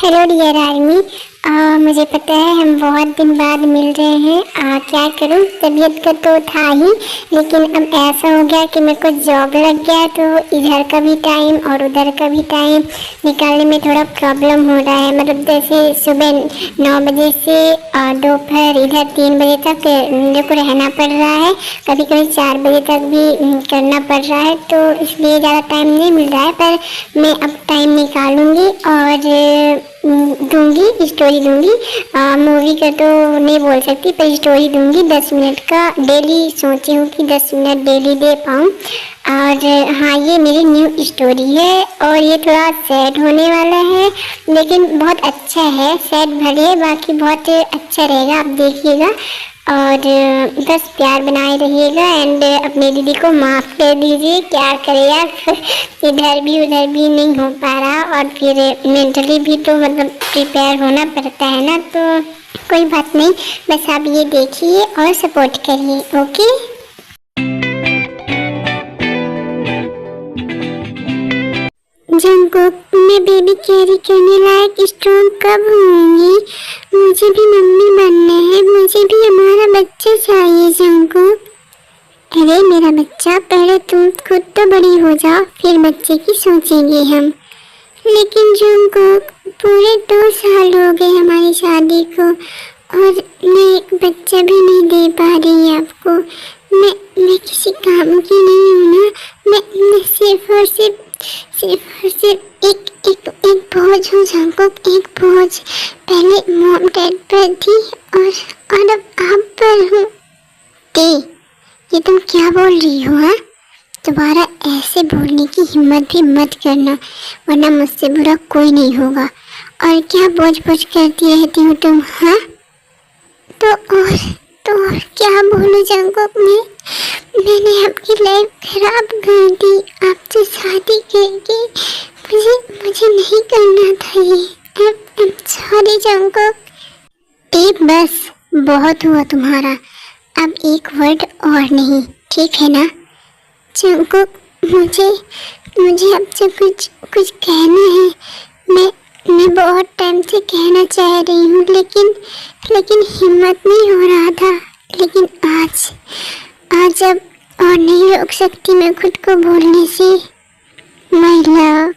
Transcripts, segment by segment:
Hello dear army. मुझे पता है हम बहुत दिन बाद मिल रहे हैं। क्या करूं, तबीयत का तो था ही, लेकिन अब ऐसा हो गया कि मेरे को जॉब लग गया, तो इधर का भी टाइम और उधर का भी टाइम निकालने में थोड़ा प्रॉब्लम हो रहा है। मतलब जैसे सुबह 9 बजे से दोपहर इधर 3 बजे तक मेरे को रहना पड़ रहा है, कभी कभी 4 बजे तक भी करना पड़ रहा है, तो इसलिए ज़्यादा टाइम नहीं मिल रहा है। पर मैं अब टाइम निकालूंगी और दूंगी, स्टोरी दूंगी। मूवी का तो नहीं बोल सकती, पर स्टोरी दूंगी 10 मिनट का डेली। सोची हूँ कि 10 मिनट डेली दे पाऊँ। और हाँ, ये मेरी न्यू स्टोरी है और ये थोड़ा सैड होने वाला है, लेकिन बहुत अच्छा है। सैड भले है, बाकी बहुत अच्छा रहेगा, आप देखिएगा। और बस प्यार बनाए रहिएगा एंड अपनी दीदी को माफ़ कर दीजिए। क्या करे यार इधर भी उधर भी नहीं हो पा रहा, और फिर मेंटली भी तो मतलब प्रिपेयर होना पड़ता है ना, तो कोई बात नहीं। बस आप ये देखिए और सपोर्ट करिए। ओके। जंगकुक, मैं बेबी कैरी करने लायक स्ट्रॉन्ग कब होंगी? मुझे भी मम्मी बनना है, मुझे भी हमारा बच्चा चाहिए जंगकुक। अरे मेरा बच्चा, पहले तुम खुद तो बड़ी हो जाओ, फिर बच्चे की सोचेंगे हम। लेकिन जंगकुक, पूरे 2 साल हो गए हमारी शादी को और मैं एक बच्चा भी नहीं दे पा रही आपको। मैं किसी काम की नहीं हूँ ना। मैं सिर्फ और सिर्फ एक बोझ हूँ जंगकुक, एक बोझ। पहले मॉम डैड पर थी और अब आप पर हूँ। ये तुम क्या बोल रही हो? हाँ, दोबारा ऐसे बोलने की हिम्मत भी मत करना, वरना मुझसे बुरा कोई नहीं होगा। और क्या बोझ बोझ करती रहती हो तुम? हाँ, तो और क्या बोलूं जंगकुक? मैंने आपकी लाइफ खराब कर दी आपसे शादी करके। मुझे नहीं करना था ये। I'm sorry Jungkook. बस बहुत हुआ तुम्हारा, अब एक वर्ड और नहीं, ठीक है ना? जंगकुक, मुझे आपसे कुछ कहना है। मैं बहुत टाइम से कहना चाह रही हूँ, लेकिन हिम्मत नहीं हो रहा था। लेकिन आज अब और नहीं रोक सकती मैं खुद को बोलने से। माय लव,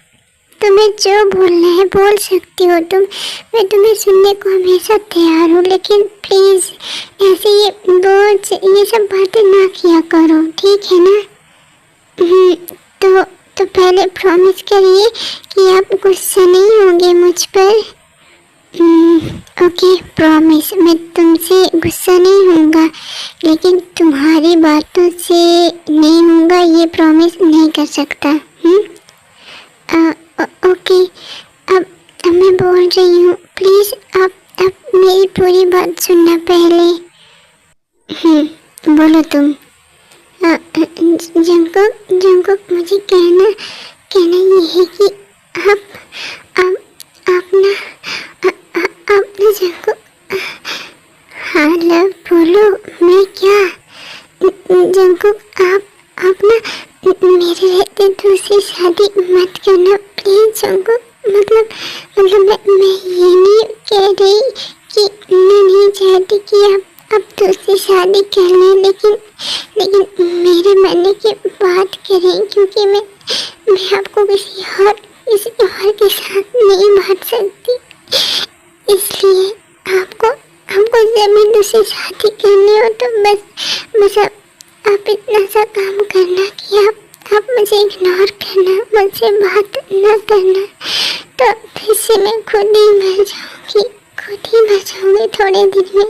तुम्हें जो बोलना है बोल सकती हो तुम, मैं तुम्हें सुनने को हमेशा तैयार हूँ। लेकिन प्लीज़ ऐसे ये सब बातें ना किया करो, ठीक है ना? तो पहले प्रॉमिस करिए कि आप गुस्सा नहीं होंगे मुझ पर। ओके, प्रॉमिस, मैं तुमसे गुस्सा नहीं होऊंगा, लेकिन तुम्हारी बातों से नहीं होऊंगा, ये प्रॉमिस नहीं कर सकता। ओके, अब मैं बोल रही हूँ, प्लीज़ आप मेरी पूरी बात सुनना पहले। बोलो तुम। जंगकुक, मुझे कहना ये है कि आप ना जंगकुक। हाँ लव, बोलो। मैं क्या? जंगकुक, आप ना मेरे रहते दूसरी शादी मत करना प्लीज जंगकुक। मतलब मैं ये नहीं कह रही कि मैं नहीं चाहती कि आप दूसरी शादी कर लें, लेकिन मेरे मानने की बात करें, क्योंकि मैं आपको किसी और के साथ नहीं बांट सकती। इसलिए आपको जब भी दूसरी शादी करनी हो तो बस आप इतना सा काम करना कि आप मुझे इग्नोर करना, मुझसे बात न करना, तो फिर से मैं खुद ही मर जाऊंगी थोड़े दिन में।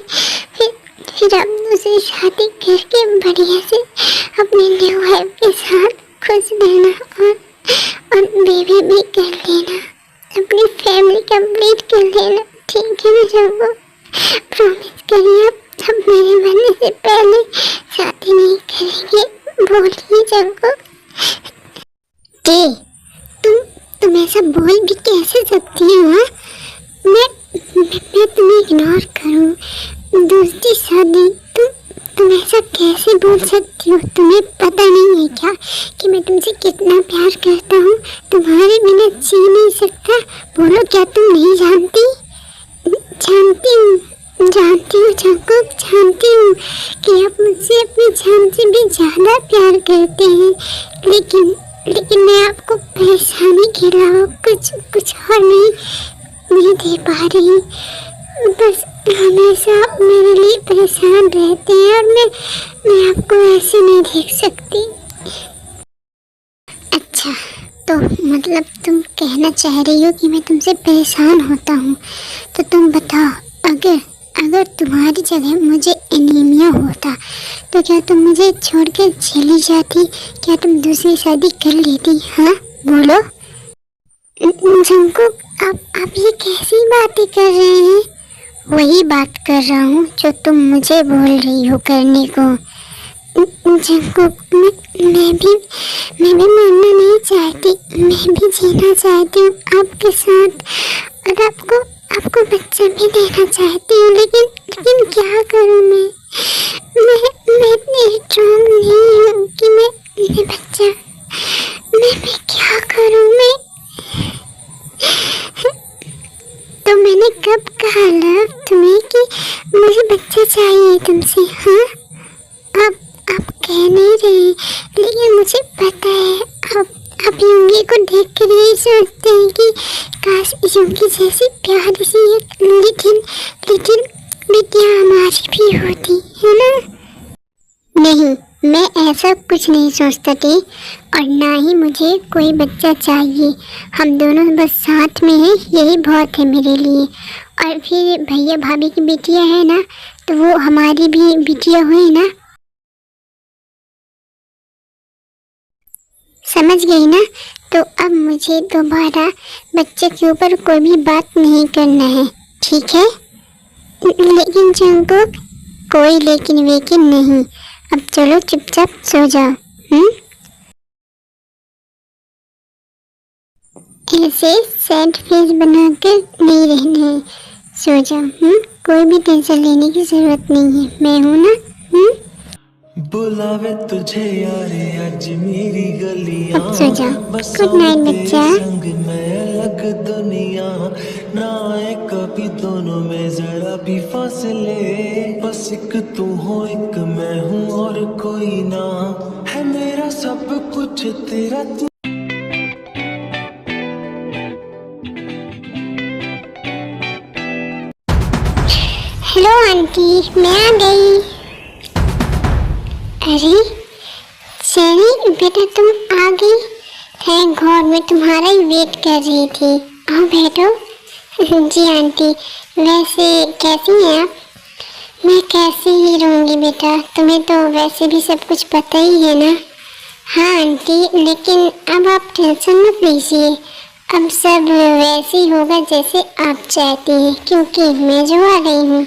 फिर आप दूसरी शादी करके बढ़िया से अपनी न्यू वाइफ के साथ खुश रहना और बेबी भी कर लेना, अपनी फैमिली कंप्लीट कर लेना, ठीक है ना जंगकुक? प्रॉमिस करिए अब मेरे मरने से पहले शादी नहीं करेंगे, बोलिए जंगकुक। तुम ऐसा बोल भी कैसे सकती हो? हाँ, मैं तुम्हें इग्नोर करूं, दूसरी शादी? तुम ऐसा कैसे बोल सकती हो? तुम्हें पता नहीं है क्या कि मैं तुमसे कितना प्यार करता हूँ? तुम्हारे बिना जी नहीं सकता। बोलो क्या तुम नहीं जानती? जानती हूँ जंकुक, जानती हूँ कि आप मुझसे अपनी जान से भी ज़्यादा प्यार करते हैं, लेकिन मैं आपको परेशानी के अलावा कुछ और नहीं दे पा रही। बस हमेशा आप मेरे लिए परेशान रहते हैं और मैं आपको ऐसे नहीं देख सकती। अच्छा, तो मतलब तुम कहना चाह रही हो कि मैं तुमसे परेशान होता हूँ। तो तुम बताओ, अगर तुम्हारी जगह मुझे एनीमिया होता तो क्या तुम मुझे छोड़कर चली जाती? क्या तुम दूसरी शादी कर लेती? हाँ बोलो। जंकुक, आप ये कैसी बातें कर रहे हैं? वही बात कर रहा हूँ जो तुम मुझे बोल रही हो करने को। जंकुक, मैं भी मरना नहीं चाहती, मैं भी जीना चाहती हूँ आपके साथ और आपको बच्चा भी देना चाहती हूँ, लेकिन क्या करूँ मैं इतनी स्ट्रॉन्ग नहीं हूँ कि मैं बच्चा मैं क्या करूँ मैं? तो मैंने कब कहा लव तुम्हें कि मुझे बच्चा चाहिए तुमसे? हाँ, आप कह नहीं रहे, लेकिन मुझे पता है आप योंगी को देख कर यही सोचते हैं कि काश योंगी जैसी प्यारी सी एक लिटिल बिटिया हमारी भी होती है ना? नहीं, मैं ऐसा कुछ नहीं सोचता थी और ना ही मुझे कोई बच्चा चाहिए। हम दोनों बस साथ में हैं, यही बहुत है मेरे लिए। और फिर भैया भाभी की बिटिया है ना, तो वो हमारी भी बिटिया हुई ना। समझ गई ना? तो अब मुझे दोबारा बच्चे के ऊपर कोई भी बात नहीं करना है, ठीक है? लेकिन जंकुक, कोई लेकिन वेकिन नहीं। अब चलो चुपचाप सो जाओ। ऐसे सैड फेस बनाकर नहीं रहना है, सो जाओ। कोई भी टेंशन लेने की जरूरत नहीं है, मैं हूँ ना। बुलावे तुझे यारे आज मेरी गलियां, गुड नाइट बच्चा। संग में अलग दुनिया ना आए कभी दोनों में जरा भी फासले। बस एक तू हो एक मैं हूँ और कोई ना, है मेरा सब कुछ तेरा तू। हेलो आंटी, मैं आ गई। अरे सनी बेटा, तुम आ गई। थैंक गॉड, मैं तुम्हारा ही वेट कर रही थी। आओ बैठो। जी आंटी, वैसे कैसी हैं आप? मैं कैसी ही रहूँगी बेटा, तुम्हें तो वैसे भी सब कुछ पता ही है ना। हाँ आंटी, लेकिन अब आप टेंशन मत लीजिए, अब सब वैसे ही होगा जैसे आप चाहती हैं, क्योंकि मैं जो आ गई हूँ।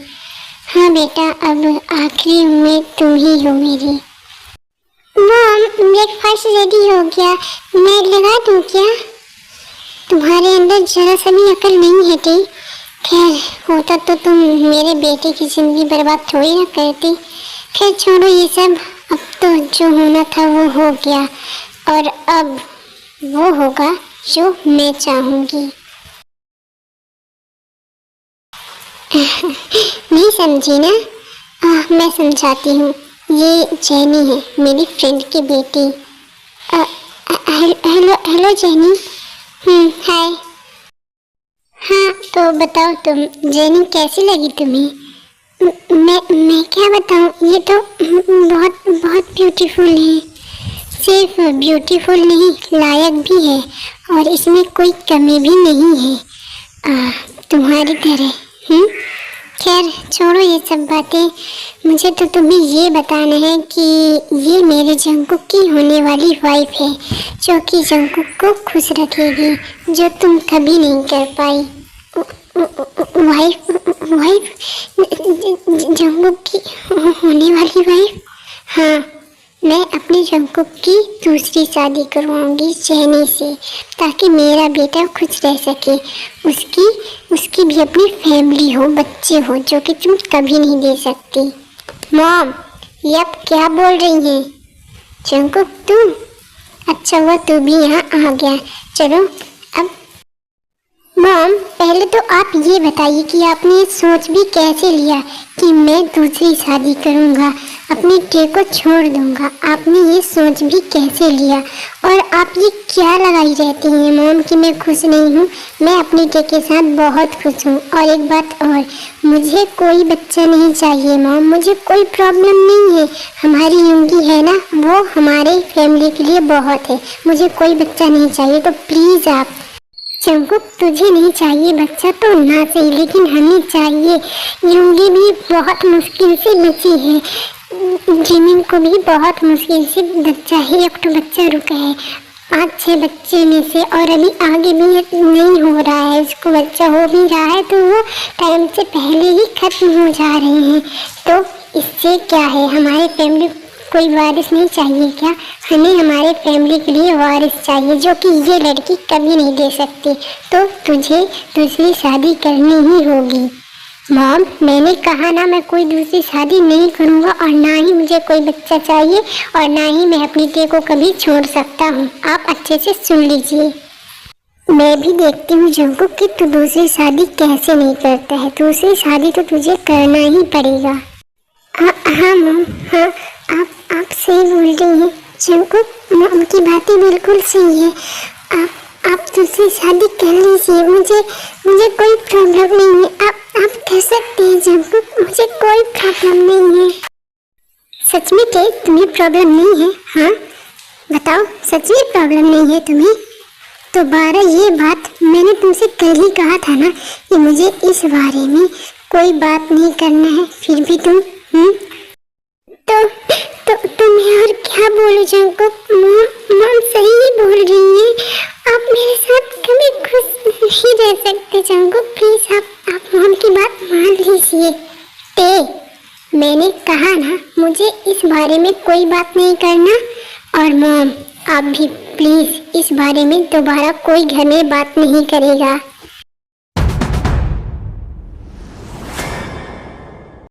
हाँ बेटा, अब आखिरी उम्मीद तुम ही हो मेरी। मॉम, ब्रेकफास्ट रेडी हो गया, मैं लगा दूँ क्या? तुम्हारे अंदर जरा सा भी अकल नहीं है टी। खैर, होता तो तुम मेरे बेटे की जिंदगी बर्बाद थोड़ी ना करती। खैर छोड़ो ये सब, अब तो जो होना था वो हो गया और अब वो होगा जो मैं चाहूँगी। नहीं समझी ना? मैं समझाती हूँ। ये जेनी है, मेरी फ्रेंड की बेटी। Hello Jenny. हाय। हाँ तो बताओ तुम, जेनी कैसी लगी तुम्हें? मैं क्या बताऊँ, ये तो बहुत ब्यूटीफुल है। सिर्फ ब्यूटीफुल नहीं, लायक भी है और इसमें कोई कमी भी नहीं है तुम्हारी तरह। खैर छोड़ो ये सब बातें, मुझे तो तुम्हें ये बताना है कि ये मेरे जंकुक की होने वाली वाइफ है, जो कि जंकुक को खुश रखेगी, जो तुम कभी नहीं कर पाई। वाइफ जंकुक की होने वाली वाइफ? हाँ, मैं अपने जंकुक की दूसरी शादी करवाऊंगी जेनी से, ताकि मेरा बेटा खुश रह सके। उसकी भी अपनी फैमिली हो, बच्चे हो, जो कि तुम कभी नहीं दे सकती। मॉम, ये आप क्या बोल रही हैं? जंकुक तुम? अच्छा हुआ तू भी यहाँ आ गया। चलो अब मॉम, पहले तो आप ये बताइए कि आपने ये सोच भी कैसे लिया कि मैं दूसरी शादी करूंगा, अपनी टे को छोड़ दूंगा। आपने ये सोच भी कैसे लिया? और आप ये क्या लगाई रहती हैं मॉम कि मैं खुश नहीं हूँ? मैं अपनी टे के साथ बहुत खुश हूँ। और एक बात और, मुझे कोई बच्चा नहीं चाहिए मॉम, मुझे कोई प्रॉब्लम नहीं है। हमारी उम्र है ना, वो हमारे फैमिली के लिए बहुत है। मुझे कोई बच्चा नहीं चाहिए, तो प्लीज़ आप। जंगकुक, तुझे नहीं चाहिए बच्चा तो ना सही, लेकिन हमें चाहिए। यूंगी भी बहुत मुश्किल से बची है, जिमिन को भी बहुत मुश्किल से बच्चा है, एक तो बच्चा रुका है 5-6 बच्चे में से, और अभी आगे भी नहीं हो रहा है, इसको बच्चा हो भी रहा है तो वो टाइम से पहले ही खत्म हो जा रहे हैं। तो इससे क्या है, हमारे फैमिली कोई वारिस नहीं चाहिए क्या? हमें हमारे फैमिली के लिए वारिस चाहिए, जो कि ये लड़की कभी नहीं दे सकती। तो तुझे दूसरी शादी करनी ही होगी। मॉम, मैंने कहा ना, मैं कोई दूसरी शादी नहीं करूँगा, और ना ही मुझे कोई बच्चा चाहिए, और ना ही मैं अपनी टे को कभी छोड़ सकता हूँ। आप अच्छे से सुन लीजिए। मैं भी देखती हूँ जंगकुक कि तू दूसरी शादी कैसे नहीं करता है। दूसरी शादी तो तुझे करना ही पड़ेगा। हाँ मॉम, हाँ, आप सही बोल रही हैं जंगकुक, मॉम की बातें बिल्कुल सही है। आप दूसरी शादी कर लीजिए, मुझे कोई प्रॉब्लम नहीं है। आप कर सकते हैं जंगकुक, मुझे कोई प्रॉब्लम नहीं है। सच में क्या तुम्हें प्रॉब्लम नहीं है? हाँ बताओ, सच में प्रॉब्लम नहीं है तुम्हें? तो बारह, ये बात मैंने तुमसे कल ही कहा था ना कि मुझे इस बारे में कोई बात नहीं करना है, फिर भी तुम तो मैं और क्या बोलूं जंगकुक? मॉम सही ही बोल रही है, आप मेरे साथ कभी खुश नहीं रह सकते जंगकुक, प्लीज आप मॉम की बात मान लीजिए। मैंने कहा ना, मुझे इस बारे में कोई बात नहीं करना। और मॉम, आप भी प्लीज इस बारे में दोबारा कोई घर में बात नहीं करेगा।